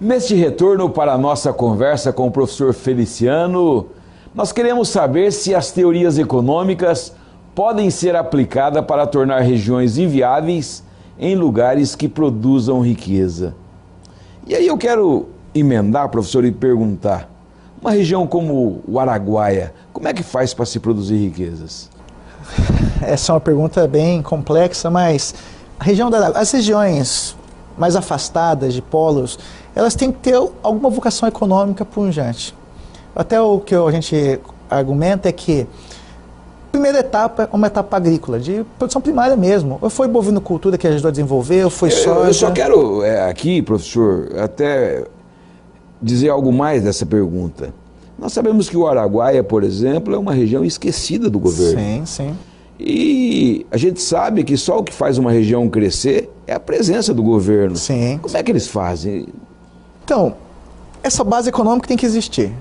Neste retorno para a nossa conversa com o professor Feliciano, nós queremos saber se as teorias econômicas podem ser aplicadas para tornar regiões inviáveis em lugares que produzam riqueza. E aí eu quero emendar, professor, e perguntar, uma região como o Araguaia, como é que faz para se produzir riquezas? Essa é uma pergunta bem complexa, mas a região as regiões mais afastadas de polos, elas têm que ter alguma vocação econômica pujante. Até o que a gente argumenta é que a primeira etapa é uma etapa agrícola, de produção primária mesmo. Ou foi bovinocultura que ajudou a desenvolver, ou foi soja. Eu só quero aqui, professor, até dizer algo mais dessa pergunta. Nós sabemos que o Araguaia, por exemplo, é uma região esquecida do governo. Sim, sim. E a gente sabe que só o que faz uma região crescer é a presença do governo. Sim. Como é que eles fazem? Então, essa base econômica tem que existir.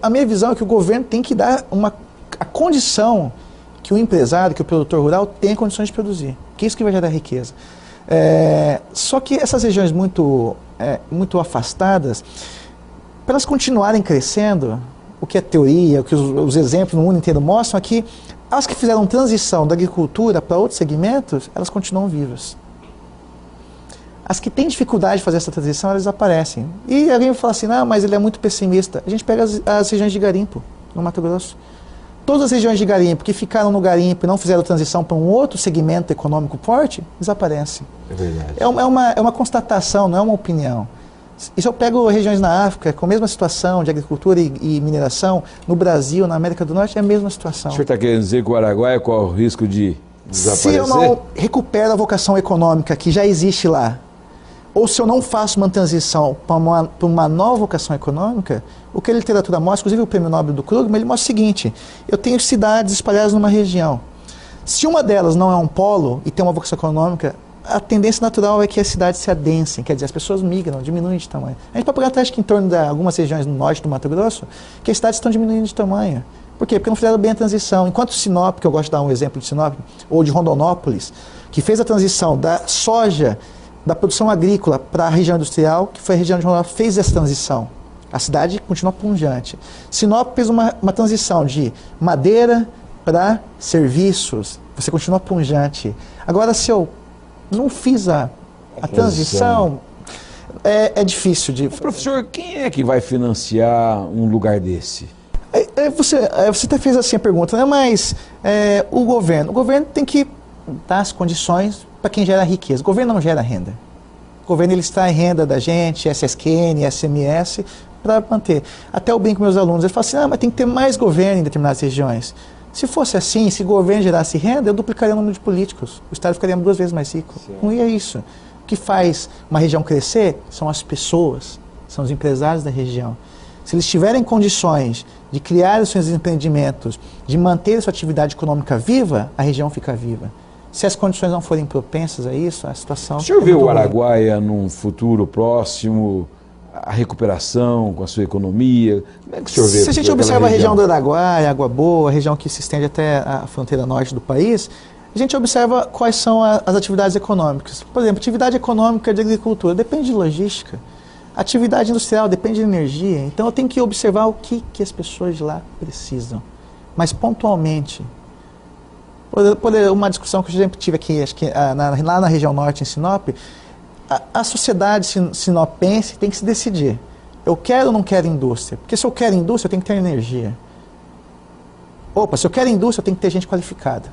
A minha visão é que o governo tem que dar a condição que o empresário, que o produtor rural tenha condições de produzir. Que é isso que vai gerar riqueza. Só que essas regiões muito afastadas, para elas continuarem crescendo, o que é teoria, o que os exemplos no mundo inteiro mostram é que as que fizeram transição da agricultura para outros segmentos, elas continuam vivas. As que têm dificuldade de fazer essa transição, elas desaparecem. E alguém vai falar assim, não, mas ele é muito pessimista. A gente pega as regiões de garimpo, no Mato Grosso. Todas as regiões de garimpo que ficaram no garimpo e não fizeram transição para um outro segmento econômico forte, desaparecem. É verdade. É uma constatação, não é uma opinião. E se eu pego regiões na África com a mesma situação de agricultura e mineração, no Brasil, na América do Norte, é a mesma situação. O senhor está querendo dizer que o Araguaia corre o risco de desaparecer? Se eu não recupero a vocação econômica que já existe lá, ou se eu não faço uma transição para uma nova vocação econômica, o que a literatura mostra, inclusive o Prêmio Nobel do Krugman, ele mostra o seguinte, eu tenho cidades espalhadas numa região. Se uma delas não é um polo e tem uma vocação econômica, a tendência natural é que as cidades se adensem, quer dizer, as pessoas migram, diminuem de tamanho. A gente pode pegar até acho que em torno de algumas regiões no norte do Mato Grosso, que as cidades estão diminuindo de tamanho. Por quê? Porque não fizeram bem a transição. Enquanto Sinop, que eu gosto de dar um exemplo de Sinop, ou de Rondonópolis, que fez a transição da soja, da produção agrícola para a região industrial, que foi a região de Rondonópolis, fez essa transição. A cidade continua pujante. Sinop fez uma transição de madeira para serviços. Você continua pujante. Agora, se eu não fiz a transição, é difícil de... Professor, quem é que vai financiar um lugar desse? Você até fez assim a pergunta, né? Mas o governo tem que dar as condições para quem gera riqueza. O governo não gera renda. O governo ele extrai renda da gente, SSQN, SMS, para manter. Até eu brinco com meus alunos, eles falam assim, mas tem que ter mais governo em determinadas regiões. Se fosse assim, se o governo gerasse renda, eu duplicaria o número de políticos. O Estado ficaria 2 vezes mais rico. Não é isso. O que faz uma região crescer são as pessoas, são os empresários da região. Se eles tiverem condições de criar os seus empreendimentos, de manter a sua atividade econômica viva, a região fica viva. Se as condições não forem propensas a isso, a situação... O senhor vê o Araguaia num futuro próximo, a recuperação com a sua economia? Como é que o senhor vê? Se a gente observa a região do Araguaia, Água Boa, a região que se estende até a fronteira norte do país, a gente observa quais são as atividades econômicas. Por exemplo, atividade econômica de agricultura depende de logística. Atividade industrial depende de energia. Então eu tenho que observar o que as pessoas de lá precisam. Mas pontualmente... Uma discussão que eu sempre tive aqui, acho que lá na região norte, em Sinop, a sociedade sinopense tem que se decidir. Eu quero ou não quero indústria? Porque se eu quero indústria, eu tenho que ter energia. Se eu quero indústria, eu tenho que ter gente qualificada.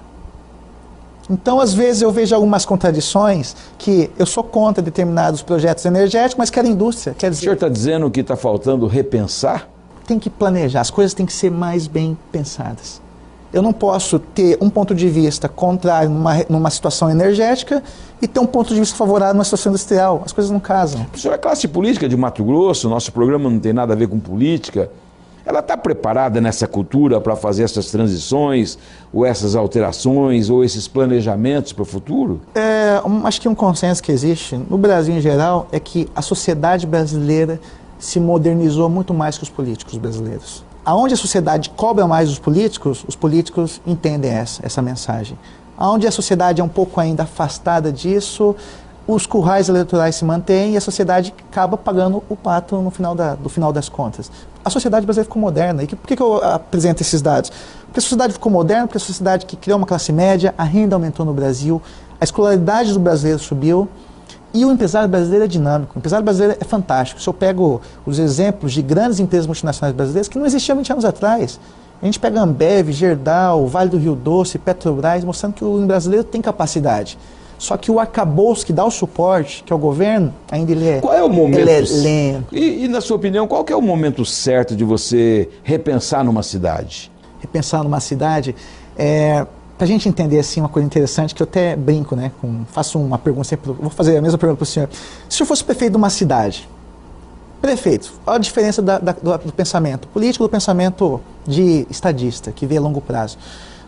Então, às vezes, eu vejo algumas contradições que eu sou contra determinados projetos energéticos, mas quero indústria. Quer dizer, o senhor está dizendo que está faltando repensar? Tem que planejar, as coisas têm que ser mais bem pensadas. Eu não posso ter um ponto de vista contrário numa situação energética e ter um ponto de vista favorável numa situação industrial. As coisas não casam. Professor, a classe política de Mato Grosso, nosso programa não tem nada a ver com política, ela está preparada nessa cultura para fazer essas transições, ou essas alterações, ou esses planejamentos para o futuro? Acho que um consenso que existe no Brasil em geral é que a sociedade brasileira se modernizou muito mais que os políticos brasileiros. Aonde a sociedade cobra mais os políticos entendem essa mensagem. Aonde a sociedade é um pouco ainda afastada disso, os currais eleitorais se mantêm e a sociedade acaba pagando o pato no final das contas. A sociedade brasileira ficou moderna. E por que eu apresento esses dados? Porque a sociedade ficou moderna, porque a sociedade que criou uma classe média, a renda aumentou no Brasil, a escolaridade do brasileiro subiu e o empresário brasileiro é dinâmico. O empresário brasileiro é fantástico. Se eu pego os exemplos de grandes empresas multinacionais brasileiras que não existiam 20 anos atrás, a gente pega Ambev, Gerdau, Vale do Rio Doce, Petrobras, mostrando que o brasileiro tem capacidade. Só que o arcabouço que dá o suporte, que é o governo, ainda ele é, qual é o momento, ele é lento. E na sua opinião, qual que é o momento certo de você repensar numa cidade? Repensar numa cidade, para a gente entender assim, uma coisa interessante, que eu até brinco, né, faço uma pergunta sempre, vou fazer a mesma pergunta para o senhor. Se o senhor fosse prefeito de uma cidade, prefeito, olha a diferença do pensamento político do pensamento de estadista, que vê a longo prazo.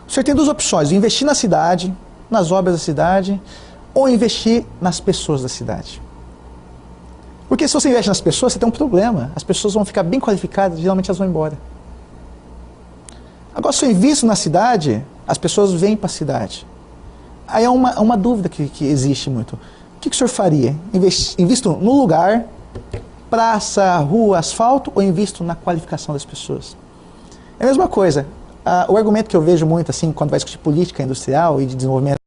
O senhor tem duas opções, investir na cidade, nas obras da cidade, ou investir nas pessoas da cidade. Porque se você investe nas pessoas, você tem um problema. As pessoas vão ficar bem qualificadas, geralmente elas vão embora. Agora, se eu invisto na cidade, as pessoas vêm para a cidade. Aí é uma dúvida que existe muito. O que o senhor faria? Invisto no lugar, praça, rua, asfalto, ou invisto na qualificação das pessoas? É a mesma coisa. O argumento que eu vejo muito, assim, quando vai discutir política industrial e de desenvolvimento